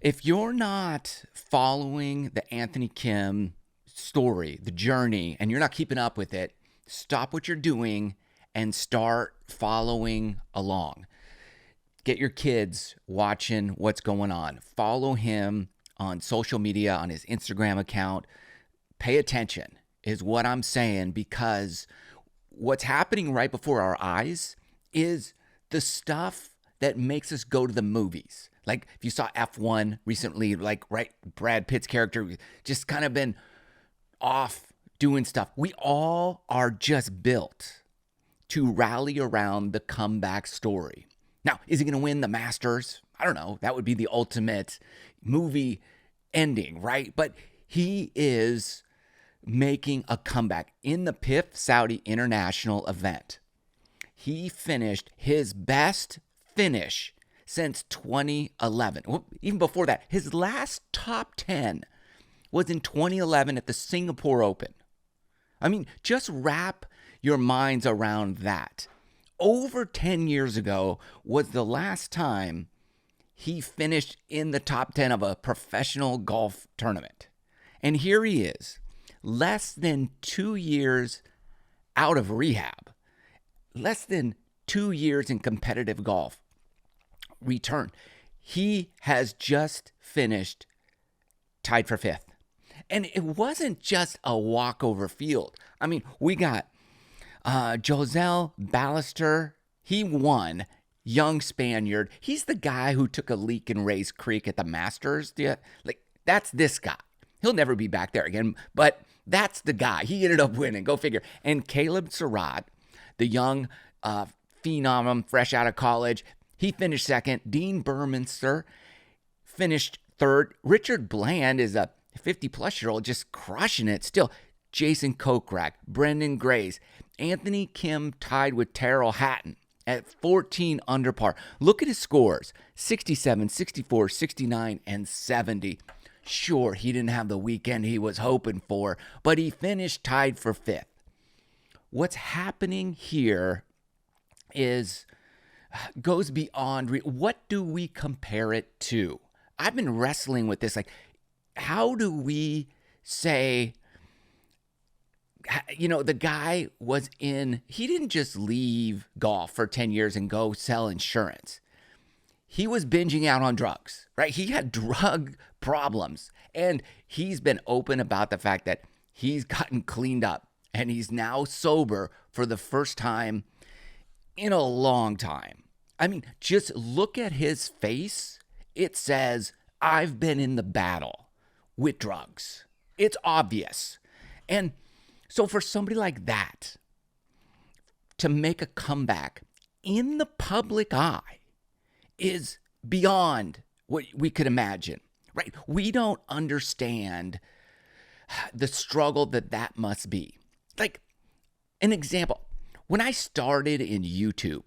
If you're not following the Anthony Kim story, the journey, and you're not keeping up with it, stop what you're doing and start following along. Get your kids watching what's going on. Follow him on social media, on his Instagram account. Pay attention, is what I'm saying, because what's happening right before our eyes is the stuff that makes us go to the movies. Like if you saw F1 recently, like right, Brad Pitt's character just kind of been off doing stuff. We all are just built to rally around the comeback story. Now, is he going to win the Masters? I don't know. That would be the ultimate movie ending, right? But he is making a comeback in the PIF Saudi International event. He finished his best finish since 2011. Well, even before that, his last top 10 was in 2011 at the Singapore Open. I mean, just wrap your minds around that. Over 10 years ago was the last time he finished in the top 10 of a professional golf tournament. And here he is, less than 2 years out of rehab, less than 2 years in competitive golf return. He has just finished tied for fifth. And it wasn't just a walkover field. I mean, we got Josel Ballister. He won. Young Spaniard. He's the guy who took a leak in Rays Creek at the Masters. Like, that's this guy. He'll never be back there again, but that's the guy. He ended up winning. Go figure. And Caleb Surratt, the young phenom fresh out of college, he finished second. Dean Burmester finished third. Richard Bland is a 50-plus-year-old just crushing it still. Jason Kokrak, Brendan Grace, Anthony Kim tied with Terrell Hatton at 14 under par. Look at his scores, 67, 64, 69, and 70. Sure, he didn't have the weekend he was hoping for, but he finished tied for fifth. What's happening here goes beyond, what do we compare it to? I've been wrestling with this, like, how do we say, the guy he didn't just leave golf for 10 years and go sell insurance. He was binging out on drugs, right? He had drug problems, and he's been open about the fact that he's gotten cleaned up and he's now sober for the first time in a long time. I mean, just look at his face. It says, I've been in the battle with drugs. It's obvious. And so for somebody like that to make a comeback in the public eye is beyond what we could imagine, right? We don't understand the struggle that must be. Like, an example, when I started in YouTube,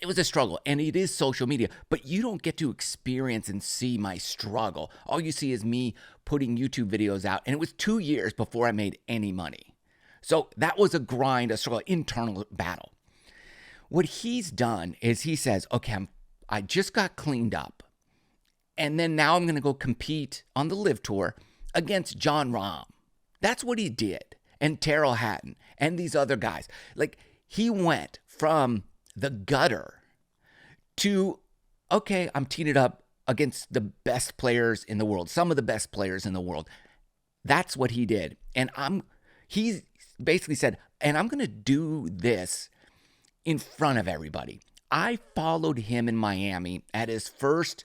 it was a struggle, and it is social media, but you don't get to experience and see my struggle. All you see is me putting YouTube videos out, and it was 2 years before I made any money. So that was a grind, a struggle, internal battle. What he's done is he says, okay, I just got cleaned up, and then now I'm going to go compete on the Live Tour against Jon Rahm. That's what he did, and Terrell Hatton, and these other guys. Like, he went from the gutter to, okay, I'm teeing it up against the best players in the world, some of the best players in the world. That's what he did. And he basically said, and I'm going to do this in front of everybody. I followed him in Miami at his first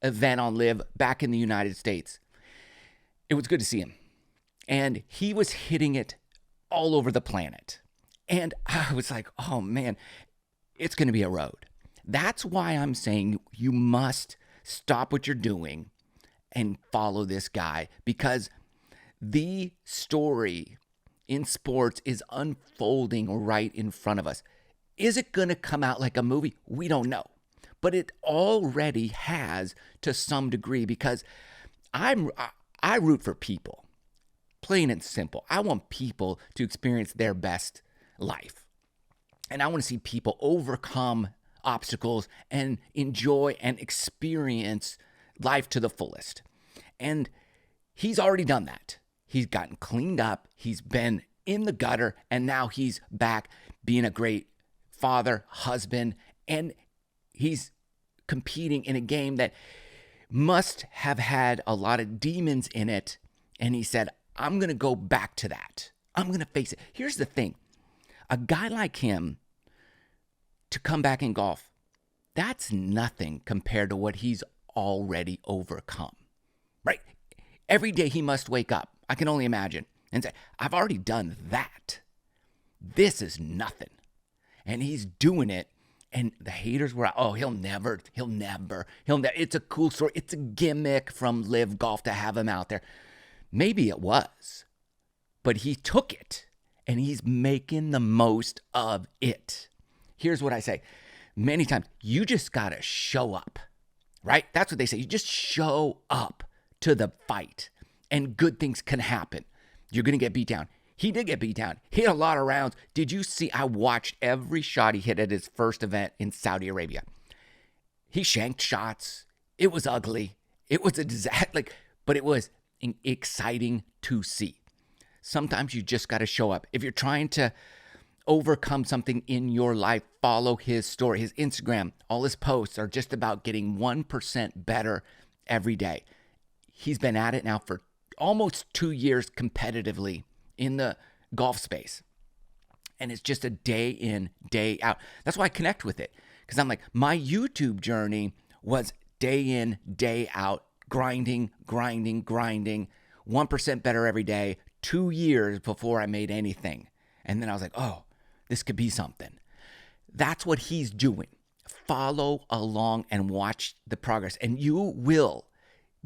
event on Live back in the United States. It was good to see him. And he was hitting it all over the planet. And I was like, oh man, it's going to be a road. That's why I'm saying you must stop what you're doing and follow this guy, because the story in sports is unfolding right in front of us. Is it going to come out like a movie? We don't know. But it already has to some degree, because I root for people, plain and simple. I want people to experience their best life. And I want to see people overcome obstacles and enjoy and experience life to the fullest. And he's already done that. He's gotten cleaned up. He's been in the gutter, and now he's back being a great father, husband, and he's competing in a game that must have had a lot of demons in it. And he said, I'm going to go back to that. I'm going to face it. Here's the thing. A guy like him to come back in golf, that's nothing compared to what he's already overcome, right? Every day he must wake up, I can only imagine, and say, I've already done that. This is nothing. And he's doing it. And the haters were, oh, he'll never. It's a cool story. It's a gimmick from Live Golf to have him out there. Maybe it was, but he took it and he's making the most of it. Here's what I say. Many times, you just got to show up, right? That's what they say. You just show up to the fight and good things can happen. You're going to get beat down. He did get beat down. Hit a lot of rounds. Did you see? I watched every shot he hit at his first event in Saudi Arabia. He shanked shots. It was ugly. It was a disaster, but it was exciting to see. Sometimes you just got to show up. If you're trying to overcome something in your life, follow his story. His Instagram, all his posts are just about getting 1% better every day. He's been at it now for almost 2 years competitively in the golf space. And it's just a day in, day out. That's why I connect with it. Because I'm like, my YouTube journey was day in, day out, grinding, 1% better every day, 2 years before I made anything. And then I was like, oh, this could be something. That's what he's doing. Follow along and watch the progress. And you will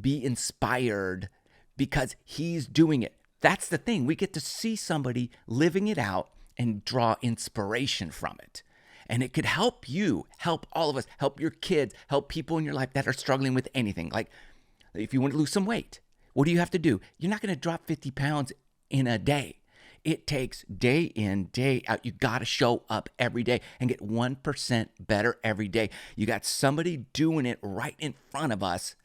be inspired because he's doing it. That's the thing. We get to see somebody living it out and draw inspiration from it. And it could help you, help all of us, help your kids, help people in your life that are struggling with anything. Like if you want to lose some weight, what do you have to do? You're not going to drop 50 pounds in a day. It takes day in, day out. You got to show up every day and get 1% better every day. You got somebody doing it right in front of us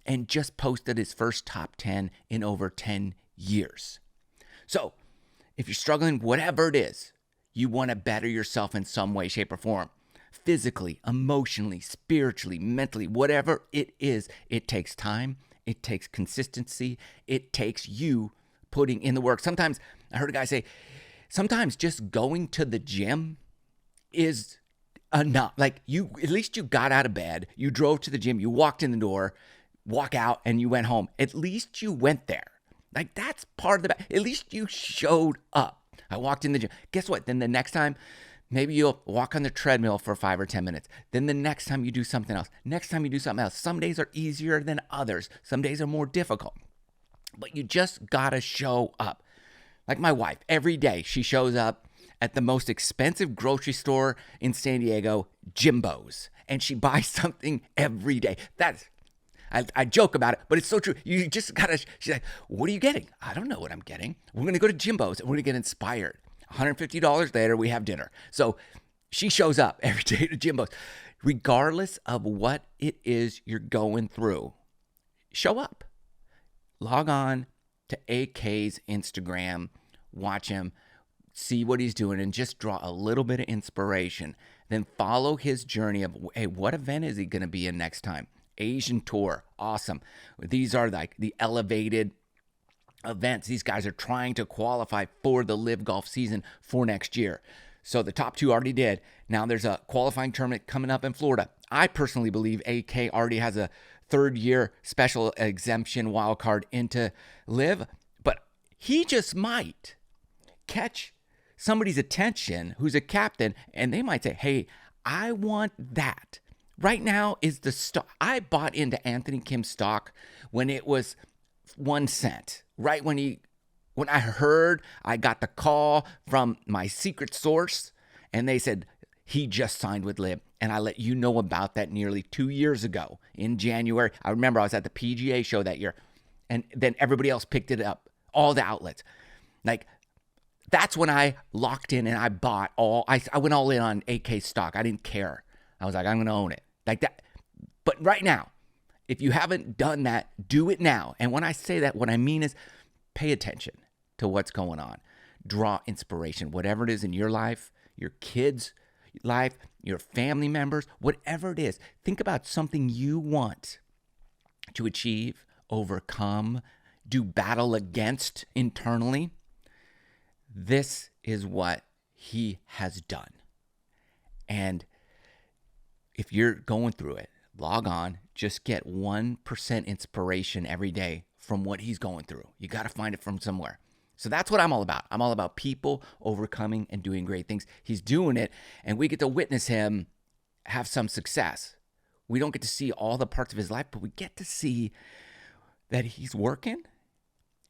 and just posted his first top 10 in over 10 years. So if you're struggling, whatever it is, you want to better yourself in some way, shape, or form, physically, emotionally, spiritually, mentally, whatever it is, it takes time. It takes consistency. It takes you putting in the work. Sometimes I heard a guy say, sometimes just going to the gym is enough. Like at least you got out of bed, you drove to the gym, you walked in the door, walk out, and you went home. At least you went there. Like that's part of at least you showed up. I walked in the gym. Guess what? Then the next time, maybe you'll walk on the treadmill for 5 or 10 minutes. Then the next time you do something else. Next time you do something else. Some days are easier than others. Some days are more difficult. But you just gotta show up. Like my wife, every day she shows up at the most expensive grocery store in San Diego, Jimbo's. And she buys something every day. I joke about it, but it's so true. You just gotta, she's like, what are you getting? I don't know what I'm getting. We're gonna go to Jimbo's and we're gonna get inspired. $150 later, we have dinner. So she shows up every day to Jimbo's. Regardless of what it is you're going through, show up. Log on to AK's Instagram, watch him, see what he's doing, and just draw a little bit of inspiration. Then follow his journey of, hey, what event is he gonna be in next time? Asian Tour, awesome. These are like the elevated events. These guys are trying to qualify for the Live Golf season for next year. So the top two already did. Now there's a qualifying tournament coming up in Florida. I personally believe AK already has a third-year special exemption wildcard into Live, but he just might catch somebody's attention who's a captain, and they might say, hey, I want that. Right now is the stock. I bought into Anthony Kim's stock when it was 1 cent. Right when I heard, I got the call from my secret source, and they said he just signed with Live. And I let you know about that nearly 2 years ago in January. I remember I was at the PGA show that year, and then everybody else picked it up, all the outlets. Like, that's when I locked in and I bought I went all in on AK stock. I didn't care. I was like, I'm going to own it. Like that. But right now, If you haven't done that, do it now. And when I say that, what I mean is pay attention to what's going on. Draw inspiration, whatever it is in your life, your kids' life, your family members, whatever it is. Think about something you want to achieve, overcome, do battle against internally. This is what he has done. And if you're going through it, log on, just get 1% inspiration every day from what he's going through. You got to find it from somewhere. So that's what I'm all about. I'm all about people overcoming and doing great things. He's doing it, and we get to witness him have some success. We don't get to see all the parts of his life, but we get to see that he's working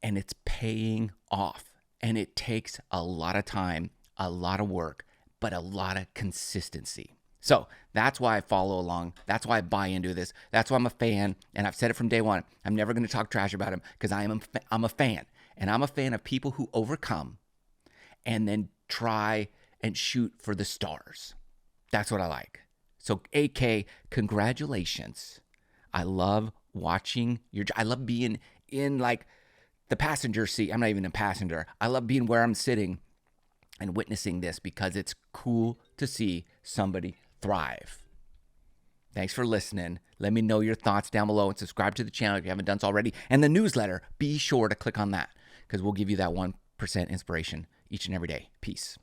and it's paying off. And it takes a lot of time, a lot of work, but a lot of consistency. So that's why I follow along. That's why I buy into this. That's why I'm a fan. And I've said it from day one. I'm never going to talk trash about him because I'm a fan. And I'm a fan of people who overcome and then try and shoot for the stars. That's what I like. So AK, congratulations. I love watching I love being in like the passenger seat. I'm not even a passenger. I love being where I'm sitting and witnessing this because it's cool to see somebody thrive. Thanks for listening. Let me know your thoughts down below and subscribe to the channel if you haven't done so already. And the newsletter, be sure to click on that because we'll give you that 1% inspiration each and every day. Peace.